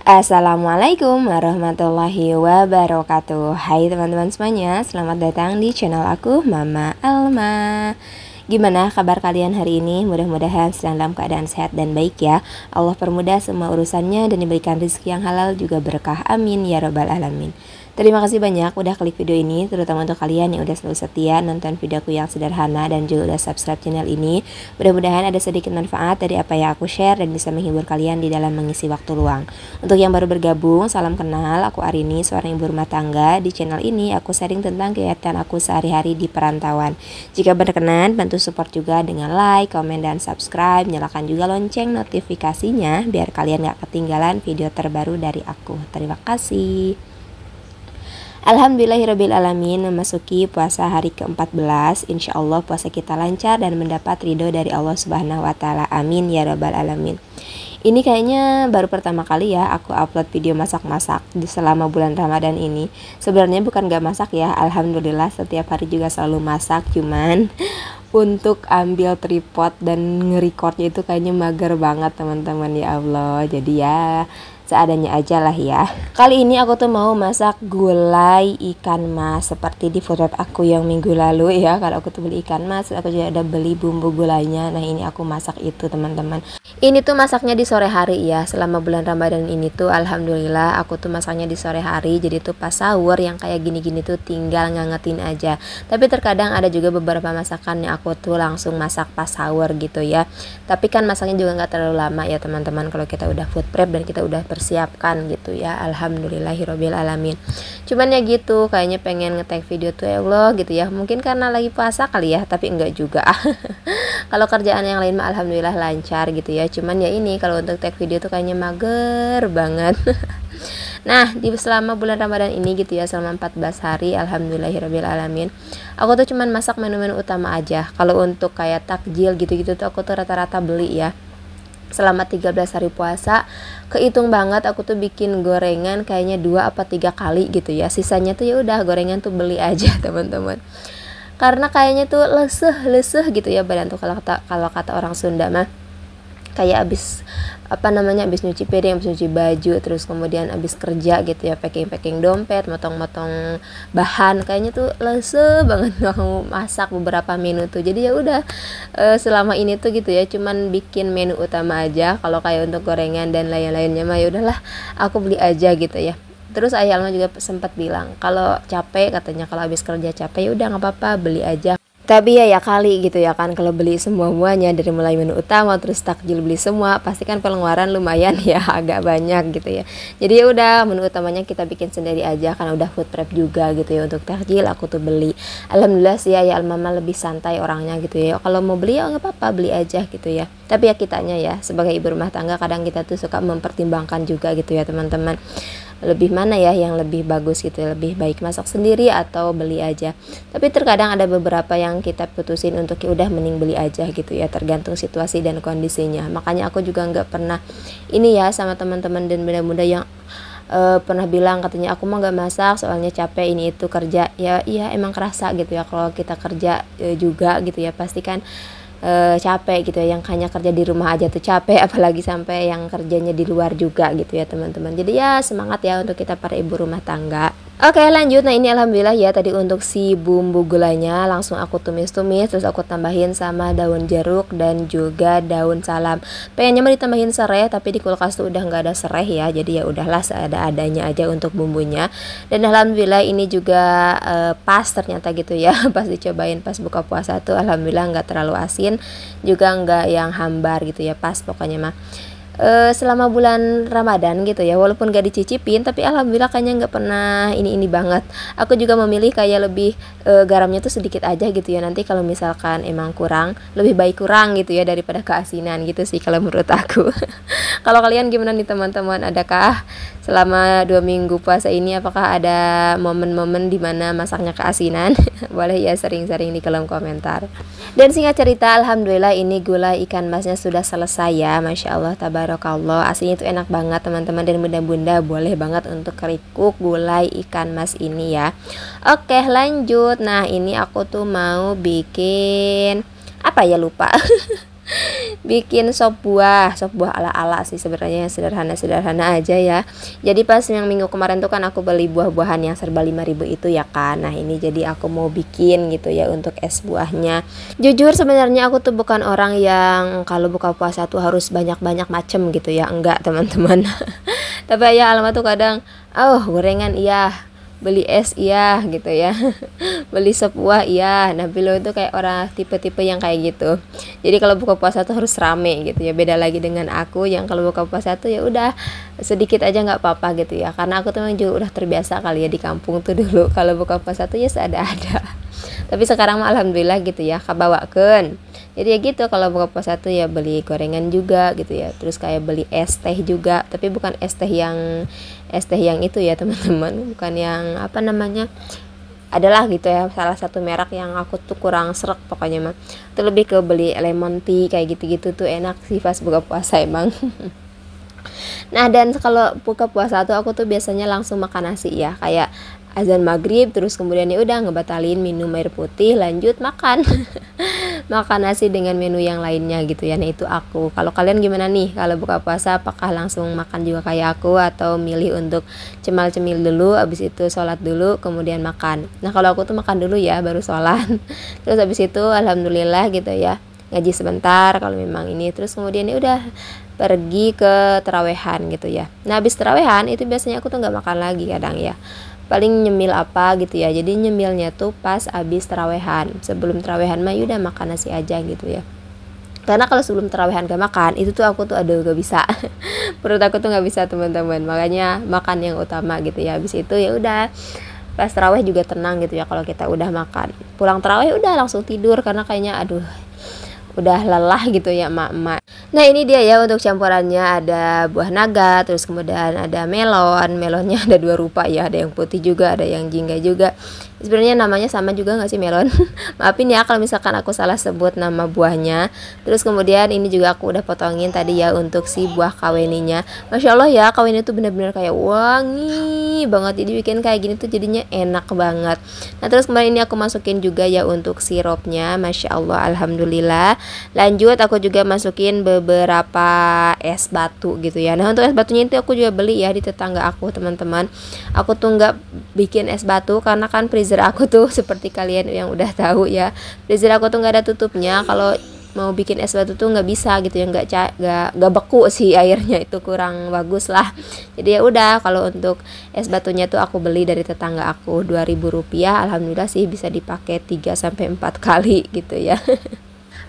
Assalamualaikum warahmatullahi wabarakatuh. Hai teman-teman semuanya, selamat datang di channel aku, Mama Alma. Gimana kabar kalian hari ini? Mudah-mudahan sedang dalam keadaan sehat dan baik ya. Allah permudah semua urusannya dan diberikan rezeki yang halal juga berkah. Amin ya robbal alamin. Terima kasih banyak udah klik video ini, terutama untuk kalian yang udah selalu setia nonton videoku yang sederhana dan juga udah subscribe channel ini. Mudah-mudahan ada sedikit manfaat dari apa yang aku share dan bisa menghibur kalian di dalam mengisi waktu luang. Untuk yang baru bergabung, salam kenal, aku Arini, seorang ibu rumah tangga. Di channel ini aku sharing tentang kegiatan aku sehari-hari di perantauan. Jika berkenan, bantu support juga dengan like, komen, dan subscribe. Nyalakan juga lonceng notifikasinya biar kalian gak ketinggalan video terbaru dari aku. Terima kasih. Alhamdulillahirrabbilalamin, memasuki puasa hari ke-14. Insya Allah puasa kita lancar dan mendapat ridho dari Allah Subhanahu wa Ta'ala. Amin ya rabbal alamin. Ini kayaknya baru pertama kali ya aku upload video masak-masak di selama bulan Ramadan ini. Sebenarnya bukan gak masak ya, alhamdulillah setiap hari juga selalu masak. Cuman untuk ambil tripod dan nge-recordnya itu kayaknya mager banget teman-teman, ya Allah. Jadi ya seadanya aja lah ya. Kali ini aku tuh mau masak gulai ikan mas seperti di food wrap aku yang minggu lalu ya. Kalau aku tuh beli ikan mas, aku juga ada beli bumbu gulainya. Nah ini aku masak itu teman-teman. Ini tuh masaknya di sore hari ya. Selama bulan Ramadan ini tuh alhamdulillah aku tuh masaknya di sore hari. Jadi tuh pas sahur yang kayak gini-gini tuh tinggal ngangetin aja. Tapi terkadang ada juga beberapa masakan yang aku tuh langsung masak pas sahur gitu ya. Tapi kan masaknya juga nggak terlalu lama ya teman-teman. Kalau kita udah food prep dan kita udah persiapkan gitu ya, alhamdulillahirabbil alamin. Cuman ya gitu, kayaknya pengen nge-tag video tuh ya Allah gitu ya. Mungkin karena lagi puasa kali ya, tapi enggak juga. Kalau kerjaan yang lain mah alhamdulillah lancar gitu ya. Cuman ya ini kalau untuk tag video tuh kayaknya mager banget. Nah, di selama bulan Ramadan ini gitu ya, selama 14 hari alhamdulillahirabbil alamin. Aku tuh cuman masak menu-menu utama aja. Kalau untuk kayak takjil gitu-gitu tuh aku tuh rata-rata beli ya. Selama 13 hari puasa kehitung banget aku tuh bikin gorengan kayaknya 2 apa 3 kali gitu ya. Sisanya tuh ya udah gorengan tuh beli aja teman-teman. Karena kayaknya tuh leseh gitu ya badan tuh, kalau kata orang Sunda mah. Kayak abis abis nyuci piring, abis nyuci baju, terus kemudian abis kerja gitu ya, packing dompet, motong bahan, kayaknya tuh leseh banget mau masak beberapa menu tuh. Jadi ya udah selama ini tuh gitu ya cuman bikin menu utama aja. Kalau kayak untuk gorengan dan lain-lainnya mah ya udahlah aku beli aja gitu ya. Terus Ayah Alma juga sempat bilang kalau capek, katanya kalau habis kerja capek ya udah nggak apa-apa beli aja. Tapi ya kali gitu ya kan, kalau beli semuanya dari mulai menu utama terus takjil beli semua pasti kan pengeluaran lumayan ya, agak banyak gitu ya. Jadi ya udah menu utamanya kita bikin sendiri aja karena udah food prep juga gitu ya. Untuk takjil aku tuh beli. Alhamdulillah sih ya Mama lebih santai orangnya gitu ya. Kalau mau beli ya nggak apa-apa beli aja gitu ya. Tapi ya kitanya ya sebagai ibu rumah tangga kadang kita tuh suka mempertimbangkan juga gitu ya teman-teman. Lebih mana ya yang lebih bagus gitu, lebih baik masak sendiri atau beli aja. Tapi terkadang ada beberapa yang kita putusin untuk ya udah mending beli aja gitu ya, tergantung situasi dan kondisinya. Makanya aku juga nggak pernah ini ya sama teman-teman dan bunda-bunda yang pernah bilang katanya aku mah nggak masak soalnya capek ini itu kerja. Ya iya emang kerasa gitu ya kalau kita kerja juga gitu ya, pasti kan capek gitu ya. Yang hanya kerja di rumah aja tuh capek, apalagi sampai yang kerjanya di luar juga gitu ya teman-teman. Jadi ya semangat ya untuk kita para ibu rumah tangga. Oke lanjut. Nah ini alhamdulillah ya tadi untuk si bumbu gulanya langsung aku tumis-tumis, terus aku tambahin sama daun jeruk dan juga daun salam. Pengennya mah ditambahin serai tapi di kulkas tuh udah nggak ada serai ya, jadi ya udahlah seadanya aja untuk bumbunya. Dan alhamdulillah ini juga pas ternyata gitu ya. Pas dicobain pas buka puasa tuh alhamdulillah nggak terlalu asin juga nggak yang hambar gitu ya, pas pokoknya mah. Selama bulan Ramadan gitu ya, walaupun gak dicicipin tapi alhamdulillah kayaknya nggak pernah ini banget. Aku juga memilih kayak lebih garamnya tuh sedikit aja gitu ya. Nanti kalau misalkan emang kurang, lebih baik kurang gitu ya daripada keasinan gitu sih kalau menurut aku. Kalau kalian gimana nih teman-teman, adakah selama 2 minggu puasa ini apakah ada momen-momen dimana masaknya keasinan? Boleh ya sering-sering di kolom komentar. Dan singkat cerita alhamdulillah ini gulai ikan masnya sudah selesai ya, Masya Allah tabarakallah. Aslinya itu enak banget teman-teman dan bunda-bunda boleh banget untuk kerikuk gulai ikan mas ini ya. Oke lanjut. Nah ini aku tuh mau bikin apa ya lupa. bikin sop buah ala-ala sih sebenarnya, sederhana aja ya. Jadi pas yang minggu kemarin tuh kan aku beli buah-buahan yang serba 5.000 itu ya kan. Nah ini jadi aku mau bikin gitu ya untuk es buahnya. Jujur sebenarnya aku tuh bukan orang yang kalau buka puasa tuh harus banyak-banyak macem gitu ya, enggak teman-teman. Tapi ya alamat tuh kadang gorengan iya, beli es iya gitu ya, beli sop buah iya. Nah Bilo itu kayak orang tipe-tipe yang kayak gitu. Jadi kalau buka puasa tuh harus rame gitu ya. Beda lagi dengan aku yang kalau buka puasa tuh ya udah sedikit aja nggak apa-apa gitu ya. Karena aku tuh memang juga udah terbiasa kali ya di kampung tuh dulu kalau buka puasa tuh ya seada-ada. Tapi sekarang mah alhamdulillah gitu ya, kabawakeun. Jadi ya gitu, kalau buka puasa tuh ya beli gorengan juga gitu ya. Terus kayak beli es teh juga, tapi bukan es teh yang itu ya teman-teman, bukan yang apa namanya, adalah gitu ya salah satu merek yang aku tuh kurang srek pokoknya mah. Itu lebih ke beli lemon tea kayak gitu-gitu tuh enak sih pas buka puasa emang. Nah dan kalau buka puasa tuh aku tuh biasanya langsung makan nasi ya, kayak azan maghrib terus kemudian ya udah ngebatalin minum air putih, lanjut makan makan nasi dengan menu yang lainnya gitu ya. Nah itu aku. Kalau kalian gimana nih kalau buka puasa, apakah langsung makan juga kayak aku atau milih untuk cemal-cemil dulu, abis itu sholat dulu kemudian makan? Nah kalau aku tuh makan dulu ya baru sholat terus abis itu alhamdulillah gitu ya ngaji sebentar kalau memang ini, terus kemudian ya udah pergi ke terawehan gitu ya. Nah habis terawehan itu biasanya aku tuh nggak makan lagi kadang ya, paling nyemil apa gitu ya. Jadi nyemilnya tuh pas abis terawehan. Sebelum terawehan mah udah makan nasi aja gitu ya. Karena kalau sebelum terawehan gak makan itu tuh aku tuh gak bisa perut aku tuh gak bisa teman-teman. Makanya makan yang utama gitu ya. Habis itu ya udah pas terawih juga tenang gitu ya kalau kita udah makan. Pulang terawih udah langsung tidur karena kayaknya udah lelah gitu ya emak-emak. Nah ini dia ya untuk campurannya, ada buah naga, terus kemudian ada melonnya ada 2 rupa ya, ada yang putih juga, ada yang jingga juga. Sebenarnya namanya sama juga nggak sih melon? Maafin ya kalau misalkan aku salah sebut nama buahnya. Terus kemudian ini juga aku udah potongin tadi ya untuk si buah kaweninya. Masya Allah ya, kaweni itu benar-benar kayak wangi banget. Jadi bikin kayak gini tuh jadinya enak banget. Nah terus kemarin ini aku masukin juga ya untuk sirupnya. Masya Allah, alhamdulillah. Lanjut aku juga masukin beberapa es batu gitu ya. Nah untuk es batunya itu aku juga beli ya di tetangga aku teman-teman. Aku tuh nggak bikin es batu karena kan freezer aku tuh seperti kalian yang udah tahu ya, freezer aku tuh nggak ada tutupnya. Kalau mau bikin es batu tuh nggak bisa gitu ya, nggak beku sih airnya, itu kurang bagus lah. Jadi ya udah, kalau untuk es batunya tuh aku beli dari tetangga aku 2.000 rupiah. Alhamdulillah sih bisa dipakai 3-4 kali gitu ya.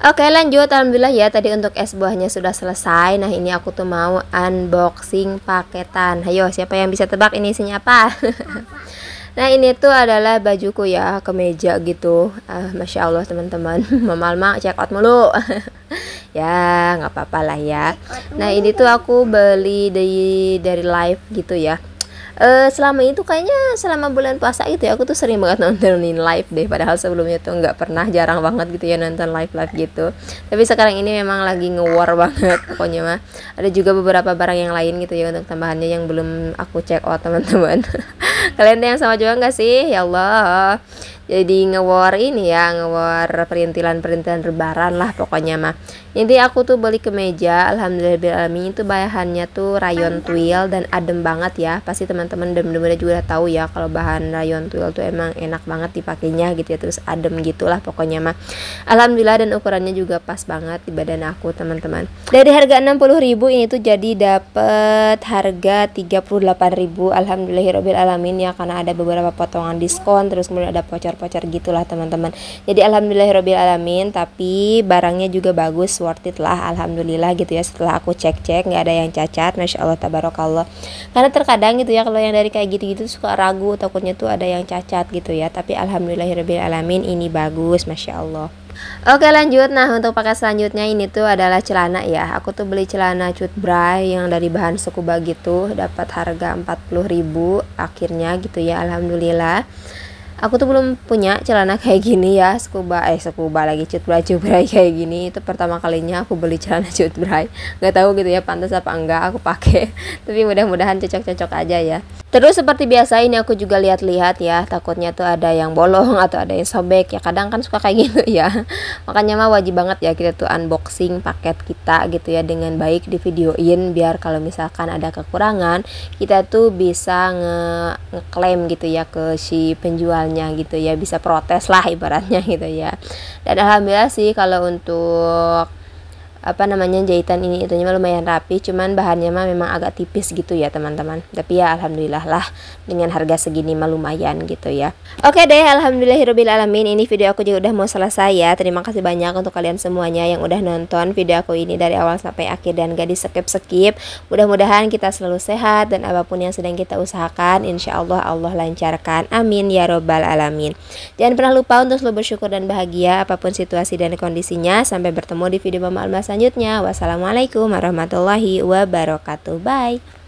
Oke lanjut, alhamdulillah ya tadi untuk es buahnya sudah selesai. Nah ini aku tuh mau unboxing paketan. Ayo siapa yang bisa tebak ini isinya apa? Nah ini tuh adalah bajuku ya, kemeja gitu. Masya Allah teman-teman, Mama check out mulu. Ya nggak apa-apa lah ya. Nah ini tuh aku beli dari live gitu ya. Selama itu kayaknya selama bulan puasa itu ya aku tuh sering banget nontonin live deh, padahal sebelumnya tuh nggak pernah, jarang banget gitu ya nonton live gitu. Tapi sekarang ini memang lagi nge-war banget pokoknya mah. Ada juga beberapa barang yang lain gitu ya untuk tambahannya yang belum aku check out teman-teman. Kalian ada yang sama juga nggak sih? Ya Allah, jadi nge-war ini ya, nge-war perintilan lebaran lah pokoknya mah. Inti aku tuh beli kemeja, alhamdulillah itu bahannya tuh rayon twill dan adem banget ya. Pasti teman-teman bener-bener juga udah tahu ya kalau bahan rayon twill tuh emang enak banget dipakainya gitu ya, terus adem gitulah pokoknya mah. Alhamdulillah, dan ukurannya juga pas banget di badan aku teman-teman. Dari harga 60.000 ini tuh jadi dapet harga 38.000. Alhamdulillahirabbil alamin ya, karena ada beberapa potongan diskon, terus kemudian ada voucher gitulah teman-teman. Jadi alhamdulillahirabbil alamin, tapi barangnya juga bagus, worth it lah alhamdulillah gitu ya. Setelah aku cek nggak ada yang cacat, masya Allah tabarakallah. Karena terkadang gitu ya kalau yang dari kayak gitu suka ragu, takutnya tuh ada yang cacat gitu ya. Tapi alhamdulillahirabbil alamin ini bagus, masya Allah. Oke lanjut. Nah untuk paket selanjutnya ini tuh adalah celana ya. Aku tuh beli celana cutbray yang dari bahan Scuba gitu, dapat harga 40.000 akhirnya gitu ya, alhamdulillah. Aku tuh belum punya celana kayak gini ya, Scuba lagi cutbray kayak gini. Itu pertama kalinya aku beli celana cutbray. Nggak tahu gitu ya pantas apa enggak aku pakai. Tapi mudah-mudahan cocok-cocok aja ya. Terus seperti biasa ini aku juga lihat-lihat ya, takutnya tuh ada yang bolong atau ada yang sobek ya, kadang kan suka kayak gitu ya. Makanya mah wajib banget ya kita tuh unboxing paket kita gitu ya dengan baik, di videoin biar kalau misalkan ada kekurangan kita tuh bisa ngeklaim gitu ya ke si penjualnya gitu ya, bisa protes lah ibaratnya gitu ya. Dan alhamdulillah sih kalau untuk jahitan ini itunya lumayan rapi, cuman bahannya mah memang agak tipis gitu ya teman-teman, tapi ya alhamdulillah lah dengan harga segini mah lumayan gitu ya. Oke deh, alhamdulillahirabbil alamin, ini video aku juga udah mau selesai ya. Terima kasih banyak untuk kalian semuanya yang udah nonton video aku ini dari awal sampai akhir dan gak di skip. Mudah-mudahan kita selalu sehat dan apapun yang sedang kita usahakan insya Allah Allah lancarkan, amin ya robbal alamin. Jangan pernah lupa untuk selalu bersyukur dan bahagia apapun situasi dan kondisinya. Sampai bertemu di video Mama Alma selanjutnya. Wassalamualaikum warahmatullahi wabarakatuh. Bye.